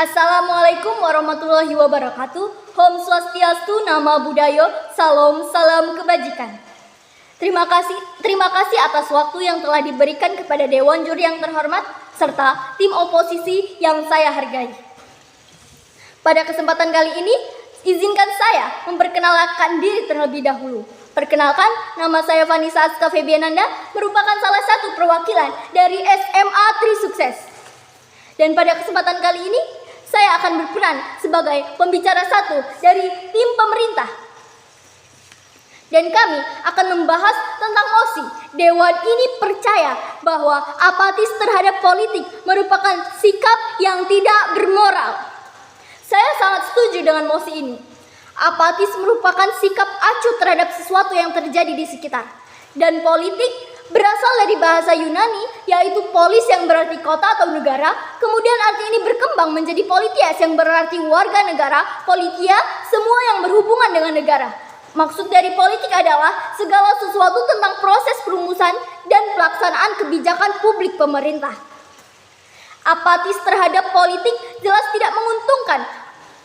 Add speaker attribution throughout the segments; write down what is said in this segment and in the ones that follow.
Speaker 1: Assalamualaikum warahmatullahi wabarakatuh. Om Swastiastu, Nama Budaya, salam kebajikan. Terima kasih atas waktu yang telah diberikan kepada Dewan Juri yang terhormat serta tim oposisi yang saya hargai. Pada kesempatan kali ini, izinkan saya memperkenalkan diri terlebih dahulu. Perkenalkan, nama saya Vanessa Aska Febiananda, merupakan salah satu perwakilan dari SMA Tri Sukses. Dan pada kesempatan kali ini, saya akan berperan sebagai pembicara satu dari tim pemerintah. Dan kami akan membahas tentang mosi. Dewan ini percaya bahwa apatis terhadap politik merupakan sikap yang tidak bermoral. Saya sangat setuju dengan mosi ini. Apatis merupakan sikap acuh terhadap sesuatu yang terjadi di sekitar. Dan politik berasal dari bahasa Yunani, yaitu polis yang berarti kota atau negara. Kemudian arti ini berkembang menjadi politias yang berarti warga negara. Politia, semua yang berhubungan dengan negara. Maksud dari politik adalah segala sesuatu tentang proses perumusan dan pelaksanaan kebijakan publik pemerintah. Apatis terhadap politik jelas tidak menguntungkan.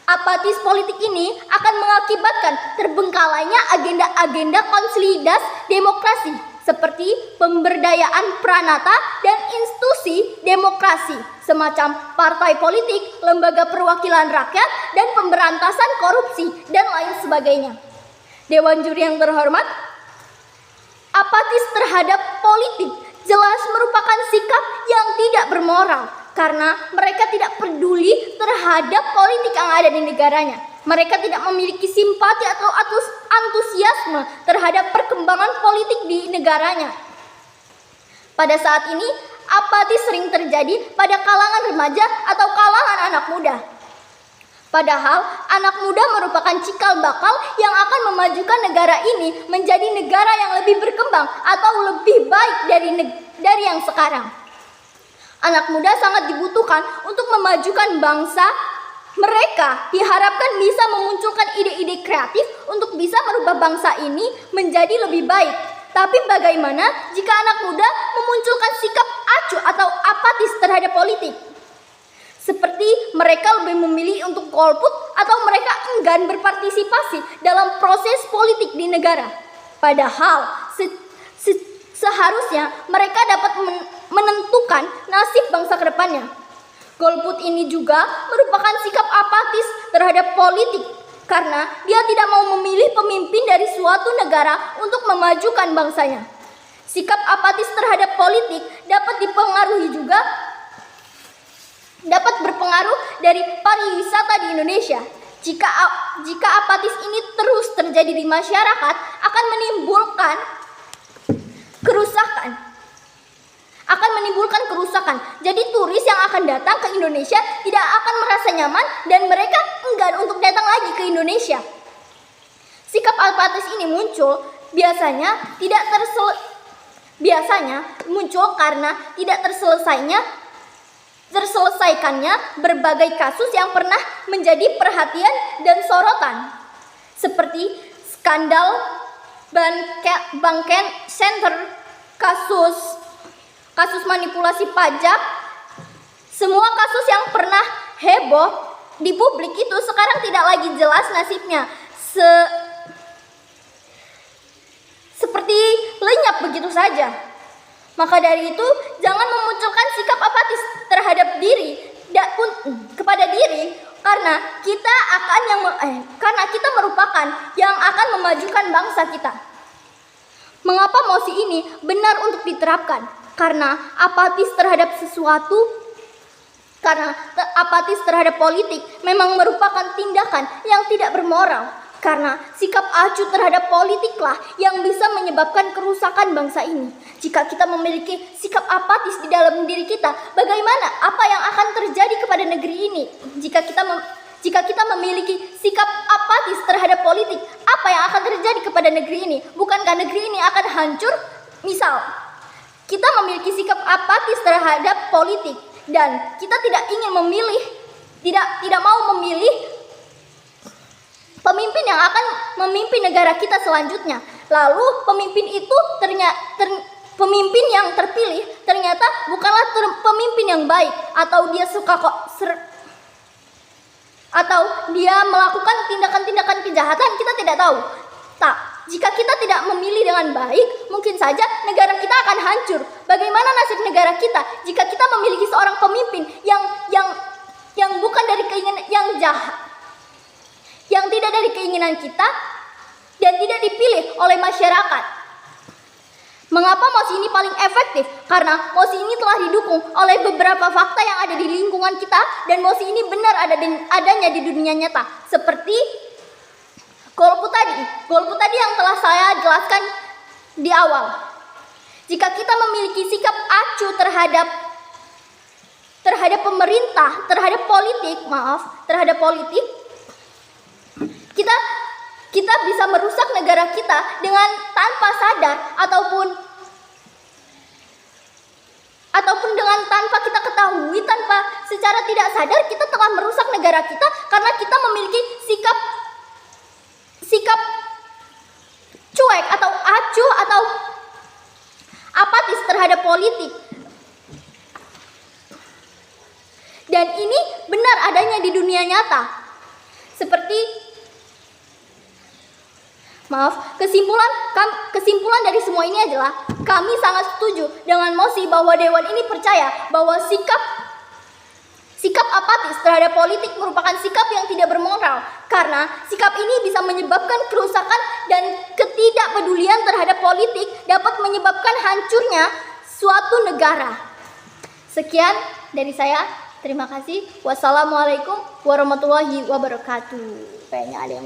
Speaker 1: Apatis politik ini akan mengakibatkan terbengkalainya agenda-agenda konsolidasi demokrasi seperti pemberdayaan pranata dan institusi demokrasi semacam partai politik, lembaga perwakilan rakyat, dan pemberantasan korupsi dan lain sebagainya. Dewan Juri yang terhormat, apatis terhadap politik jelas merupakan sikap yang tidak bermoral karena mereka tidak peduli terhadap politik yang ada di negaranya. Mereka tidak memiliki simpati atau antusiasme terhadap perkembangan politik di negaranya. Pada saat ini, apatis sering terjadi pada kalangan remaja atau kalangan anak muda. Padahal anak muda merupakan cikal bakal yang akan memajukan negara ini menjadi negara yang lebih berkembang atau lebih baik dari yang sekarang. Anak muda sangat dibutuhkan untuk memajukan bangsa. Mereka diharapkan bisa memunculkan ide-ide kreatif untuk bisa merubah bangsa ini menjadi lebih baik. Tapi bagaimana jika anak muda memunculkan sikap acuh atau apatis terhadap politik? Seperti mereka lebih memilih untuk golput atau mereka enggan berpartisipasi dalam proses politik di negara. Padahal seharusnya mereka dapat menentukan nasib bangsa ke depannya. Golput ini juga merupakan sikap apatis terhadap politik karena dia tidak mau memilih pemimpin dari suatu negara untuk memajukan bangsanya. Sikap apatis terhadap politik dapat berpengaruh dari pariwisata di Indonesia. Jika apatis ini terus terjadi di masyarakat, akan menimbulkan kerusakan. Jadi turis yang akan datang ke Indonesia tidak akan merasa nyaman dan mereka enggan untuk datang lagi ke Indonesia. Sikap apatis ini biasanya muncul karena tidak terselesaikannya berbagai kasus yang pernah menjadi perhatian dan sorotan. Seperti skandal Banken Center, kasus manipulasi pajak, semua kasus yang pernah heboh di publik itu sekarang tidak lagi jelas nasibnya. Seperti lenyap begitu saja. Maka dari itu, jangan memunculkan sikap apatis terhadap kepada diri karena kita merupakan yang akan memajukan bangsa kita. Mengapa mosi ini benar untuk diterapkan? Karena apatis terhadap politik memang merupakan tindakan yang tidak bermoral. Karena sikap acuh terhadap politiklah yang bisa menyebabkan kerusakan bangsa ini. Jika kita memiliki sikap apatis di dalam diri kita, bagaimana apa yang akan terjadi kepada negeri ini? Jika kita memiliki sikap apatis terhadap politik, apa yang akan terjadi kepada negeri ini? Bukankah negeri ini akan hancur? Misal, kita memiliki sikap apatis terhadap politik dan kita tidak mau memilih pemimpin yang akan memimpin negara kita selanjutnya. Lalu pemimpin yang terpilih ternyata bukanlah pemimpin yang baik atau dia suka atau dia melakukan tindakan-tindakan kejahatan, kita tidak tahu. Jika kita tidak memilih dengan baik, mungkin saja negara kita akan hancur. Bagaimana nasib negara kita jika kita memiliki seorang pemimpin yang bukan dari keinginan, yang jahat, yang tidak dari keinginan kita dan tidak dipilih oleh masyarakat? Mengapa mosi ini paling efektif? Karena mosi ini telah didukung oleh beberapa fakta yang ada di lingkungan kita, dan mosi ini benar adanya di dunia nyata. Seperti golput tadi yang telah saya jelaskan di awal. Jika kita memiliki sikap acuh terhadap pemerintah, terhadap politik, kita bisa merusak negara kita dengan tanpa sadar ataupun dengan tanpa kita ketahui, tanpa secara tidak sadar kita telah merusak negara kita karena kita memiliki sikap cuek atau acuh atau apatis terhadap politik. Dan ini benar adanya di dunia nyata. Kesimpulan dari semua ini adalah kami sangat setuju dengan mosi bahwa Dewan ini percaya bahwa sikap apatis terhadap politik merupakan sikap yang tidak bermoral, karena sikap ini bisa menyebabkan kerusakan dan ketidakpedulian terhadap politik dapat menyebabkan hancurnya suatu negara. Sekian dari saya. Terima kasih. Wassalamualaikum warahmatullahi wabarakatuh. Kayaknya ada yang